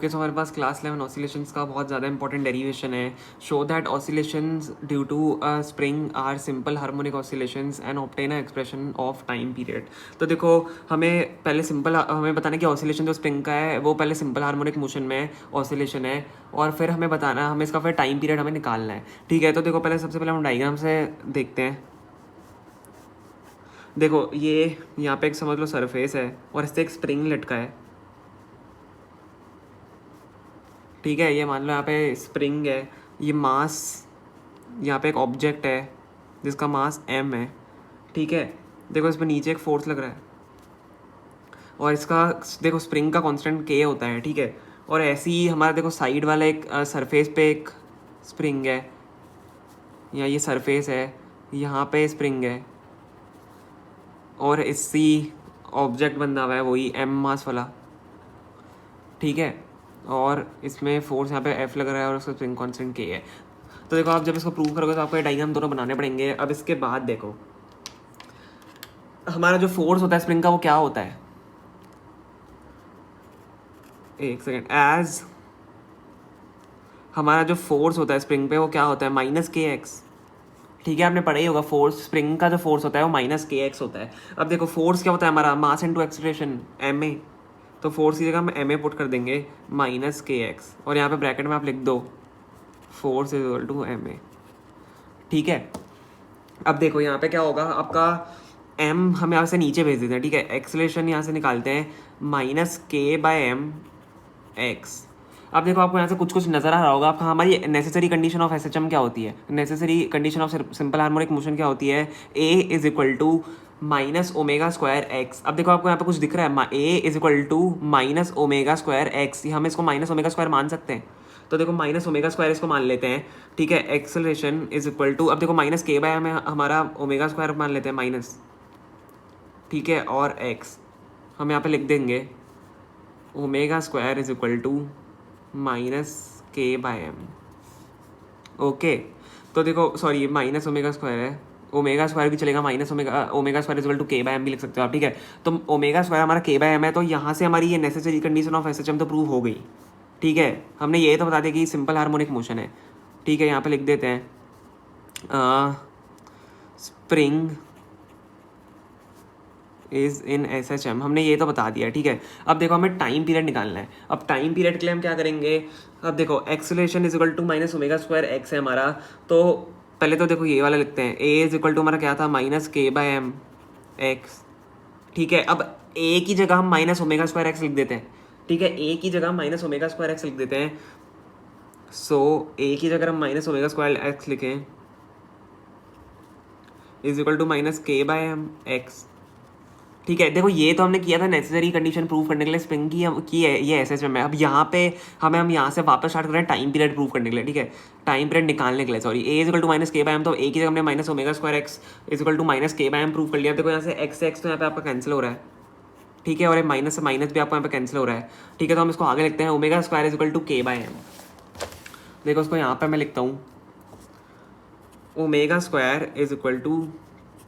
Okay, सो हमारे पास class 11 oscillations का बहुत ज़्यादा इंपॉर्टेंट डेरिवेशन है. Show that oscillations due to a spring are simple harmonic oscillations and obtain a expression of time period. तो देखो, हमें पहले हमें बताना कि ऑसिलेशन जो स्प्रिंग का है वो पहले सिंपल हार्मोनिक मोशन में ऑसिलेशन है, और फिर हमें बताना, हमें इसका फिर टाइम पीरियड हमें निकालना है. ठीक है, तो देखो पहले सबसे पहले हम डायग्राम से देखते हैं. देखो, ये यहाँ पे एक समझ लो सरफेस है और इससे एक स्प्रिंग लटका है. ठीक है, ये मान लो यहाँ पे स्प्रिंग है, ये मास, यहाँ पे एक ऑब्जेक्ट है जिसका मास m है. ठीक है, देखो इस पर नीचे एक फोर्स लग रहा है और इसका देखो स्प्रिंग का कांस्टेंट k होता है. ठीक है, और ऐसे ही हमारा देखो साइड वाला एक सरफेस पे एक स्प्रिंग है, या ये सरफेस है, यहाँ पे स्प्रिंग है, और इसी ऑब्जेक्ट बना हुआ है वही m मास वाला. ठीक है, और इसमें फोर्स यहाँ पे F लग रहा है और उसका स्प्रिंग कांस्टेंट K है. तो देखो, आप जब इसको प्रूव करोगे तो आपको ये डायग्राम दोनों बनाने पड़ेंगे. अब इसके बाद देखो, हमारा जो फोर्स होता है स्प्रिंग का वो क्या होता है, एक सेकेंड, एज हमारा जो फोर्स होता है स्प्रिंग पे वो क्या होता है, -kx. ठीक है, आपने पढ़ा ही होगा, फोर्स स्प्रिंग का जो फोर्स होता है वो -kx होता है. अब देखो फोर्स क्या होता है हमारा, मास इनटू एक्सीलरेशन ma. तो फोर्स की जगह हम ma पुट कर देंगे -kx, और यहाँ पे ब्रैकेट में आप लिख दो force is equal to ma. ठीक है, अब देखो यहाँ पे क्या होगा, आपका m हम यहाँ से नीचे भेज देते हैं. ठीक है, एक्सीलरेशन यहाँ से निकालते हैं -k/m(x). अब देखो, आपको यहाँ से कुछ कुछ नजर आ रहा होगा आपका. हमारी नेसेसरी कंडीशन ऑफ SHM क्या होती है, necessary condition of simple harmonic motion क्या होती है, a is equal to -ω²x. अब देखो, आपको यहाँ पे कुछ दिख रहा है, a is equal to -ω²x. हम इसको -ω² मान सकते हैं. तो देखो -ω² इसको मान लेते हैं. ठीक है, एक्सेलरेशन इज इक्वल टू, अब देखो -k/m हमारा ω² मान लेते हैं माइनस. ठीक है, और x हम यहाँ पे लिख देंगे ω² is equal to -k/m. Okay, तो देखो सॉरी, -ω² है, ω² भी चलेगा, ω² इज इक्वल टू k/m भी लिख सकते हो आप. ठीक है, तो ω² हमारा k/m है, तो यहाँ से हमारी ये नेसेसरी कंडीशन ऑफ SHM तो प्रूव हो गई. ठीक है, हमने ये तो बता दिया कि सिंपल हार्मोनिक मोशन है. ठीक है, यहाँ पे लिख देते हैं स्प्रिंग इज इन SHM, हमने ये तो बता दिया. ठीक है, अब देखो हमें टाइम पीरियड निकालना है. अब टाइम पीरियड के लिए हम क्या करेंगे, अब देखो acceleration is equal to -ω²x है हमारा. तो पहले तो देखो ये वाला लिखते हैं, a इज इक्वल टू हमारा क्या था, -k/m(x). ठीक है, अब a की जगह हम -ω²x लिख देते हैं. ठीक है, a की जगह हम -ω²x लिख देते हैं. सो a की जगह हम -ω²x लिखें इज इक्वल टू -k/m(x). ठीक है, देखो ये तो हमने किया था नेसेसरी कंडीशन प्रूव करने के लिए स्प्रिंग की है, ये SHM है. अब यहाँ पे हम यहाँ से वापस स्टार्ट कर रहे हैं टाइम पीरियड प्रूव करने के लिए. ठीक है, टाइम पीरियड निकालने के लिए, sorry, a is equal to -k/m, तो a की जगह हमने -ω²x is equal to -k/m prove कर लिया. देखो यहाँ से x से x तो यहाँ पे आपका कैंसिल हो रहा है. ठीक है, और माइनस से माइनस भी आपको यहाँ पे कैंसिल हो रहा है. ठीक है, तो हम इसको आगे लिखते हैं ω² इज इक्वल टू k/m. देखो उसको यहाँ पे मैं लिखता हूँ ω² इज इक्वल टू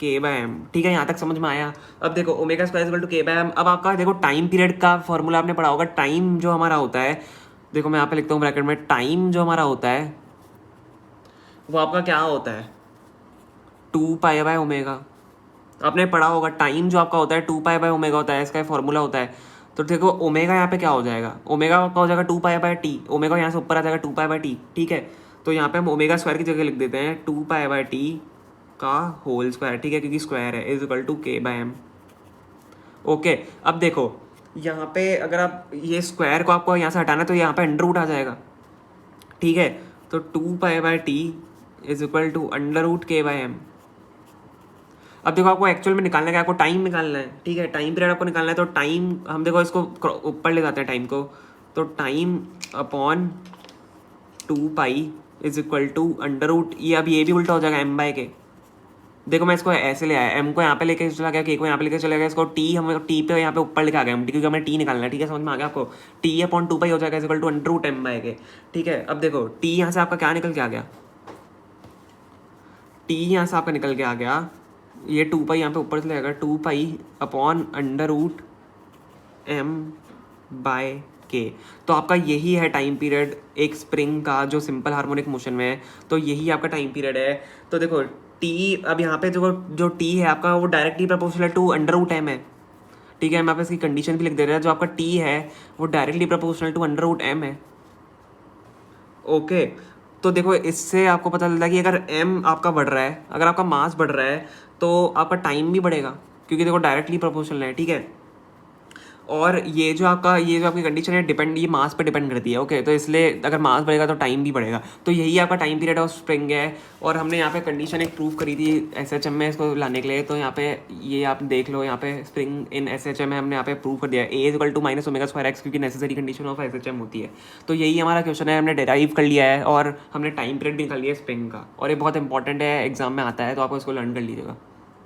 k/m. ठीक है, यहाँ तक समझ में आया. अब देखो ω² इज इक्वल टू k/m. अब आपका देखो टाइम पीरियड का फॉर्मूला आपने पढ़ा होगा. टाइम जो हमारा होता है, देखो मैं यहाँ पे लिखता हूँ ब्रैकेट में, टाइम जो हमारा होता है वो आपका क्या होता है, 2π/ω. आपने पढ़ा होगा टाइम जो आपका होता है 2π/ω होता है, इसका फॉर्मूला होता है. तो देखो ओमेगा यहाँ पे क्या हो जाएगा, ओमेगा का हो जाएगा 2π/t. ओमेगा यहाँ से ऊपर आ जाएगा 2π/t. ठीक है, तो यहाँ पे हम ω² की जगह लिख देते हैं 2π/t का होल स्क्वायर. ठीक है, क्योंकि स्क्वायर है, is equal to k/m. Okay, अब देखो यहाँ पे अगर आप ये स्क्वायर को आपको यहाँ से हटाना है तो यहाँ पे अंडर रूट आ जाएगा. ठीक है, तो 2π/t is equal to √k/m. अब देखो आपको एक्चुअल में निकालना है, आपको टाइम निकालना है. ठीक है, टाइम पीरियड आपको निकालना है. तो टाइम हम देखो इसको ऊपर ले जाते हैं टाइम को, तो time upon 2π is equal to √, ये अब ये भी उल्टा हो जाएगा m/k. देखो मैं इसको ऐसे ले आया, m को यहाँ पे लेके चला गया, k को यहाँ पे लेके चला गया, इसको t हम t पे यहाँ पे ऊपर लेके आ गया, क्योंकि हमें t निकालना है. ठीक है, समझ में आ गया आपको, t अपॉन 2π हो जाएगा इज इक्वल टू √m/k. ठीक है, अब देखो t यहाँ से आपका क्या निकल के आ गया, t यहाँ से आपका निकल के आ गया, ये 2π यहाँ पे ऊपर चले जाएगा, 2π अपॉन √m/k. के। तो आपका यही है टाइम पीरियड एक स्प्रिंग का जो सिंपल हार्मोनिक मोशन में है, तो यही आपका टाइम पीरियड है। तो देखो टी, अब यहाँ पे जो टी है आपका वो directly proportional to under root M है, ठीक है। हम यहाँ पे इसकी कंडीशन भी लिख दे रहे हैं, जो आपका टी है वो directly proportional to under root M है, ओके। तो देखो इससे आपको पता चलता है कि अगर एम आपका बढ़ रहा है, अगर आपका मास बढ़ रहा है तो आपका टाइम भी बढ़ेगा, क्योंकि देखो डायरेक्टली प्रोपोर्शनल है, ठीक है। और ये जो आपकी कंडीशन है डिपेंड, ये मास पे डिपेंड करती है, ओके। तो इसलिए अगर मास बढ़ेगा तो टाइम भी बढ़ेगा, तो यही आपका टाइम पीरियड ऑफ स्प्रिंग है। और हमने यहाँ पे कंडीशन एक प्रूव करी थी एसएचएम में इसको लाने के लिए, तो यहाँ पे ये आप देख लो, यहाँ पे स्प्रिंग इन एसएचएम में हमने यहाँ पे प्रूव कर दिया है A = -ω²x, क्योंकि नेसेसरी कंडीशन ऑफ एसएचएम होती है। तो यही हमारा क्वेश्चन है, हमने डेराइव कर लिया है और हमने टाइम पीरियड भी निकाल लिया है स्प्रिंग का, और ये बहुत इंपॉर्टेंट है, एग्जाम में आता है, तो आपको इसको लर्न कर लीजिएगा।